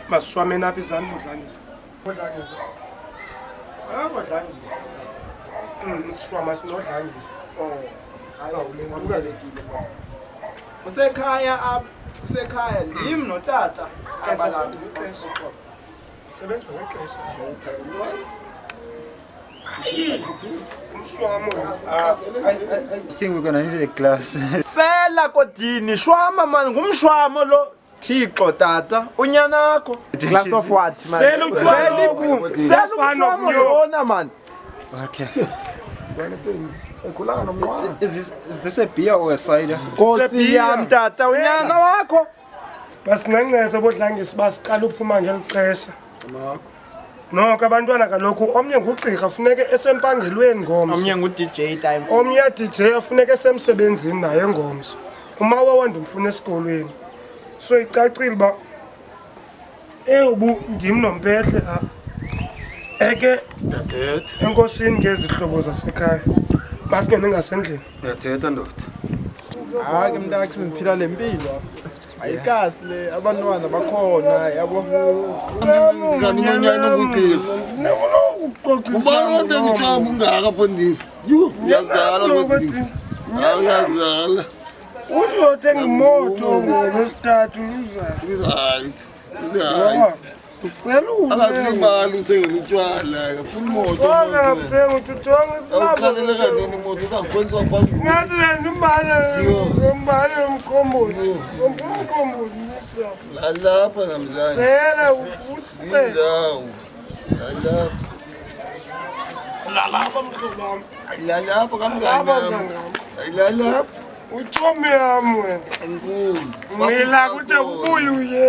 Masishwame naphi izani bodlangisa. Bodlangisa. Bodlangisa. Sishwama sinodlangisa. Sawulengukelekile. Usekhaya apha, usekhaya ndim notata abalapha ixesha. Sebenza ngexesha. I think we're gonna need a glass. Sela kodini shwama man ngumshwamo lo. Thixo tata unyanakho. Glass of what man? Sela utshwamo. Sela umshwamo lona man. Okay. Is this a beer or a cider? Nkosi yam tata unyana wakho. Basinqengqeza bodlangisa basiqala uphuma ngeli xesha. Noko abantwana kaloku omnye ngugqirha funeke esempangelweni ngomso. Omnye ngu-DJ time. Omnye DJ afuneka esemsebenzini naye ngomso. Umawa wandimfuna esikolweni. So icacile ba eyobu ndim nompehle apha. Eke Uyathetha. enkosini ngezihlobo zasekhaya. Basingene ngasendlini. Uyathetha ndoda. Hayi ke mntakho siziphila le mpilo. Ayikasi le abantwana bakhona yabo. Kanimanyana ukugqira. Ubani ngicaba ungaka fondini. Yo, yazala fondini. Awuyazala. Uzothenga imoto ngolwesithathu uza. Right. Right. Uselula. Akazi imali uthengela utshwala, akafuni imoto. Ongaphenga uthonga Awukhalela kanini imoto uzakubonisa phambili. ngathi imbali umkhombozi. Umkhombozi nitsa. Lalapha namhlanje. Phela usise. Indawo. Lalapha. Lalapha mhlobo wami. Lalapha kamngani. Lalapha. Uthome yami wena. Enkulu. Ngila kude ubuye uye.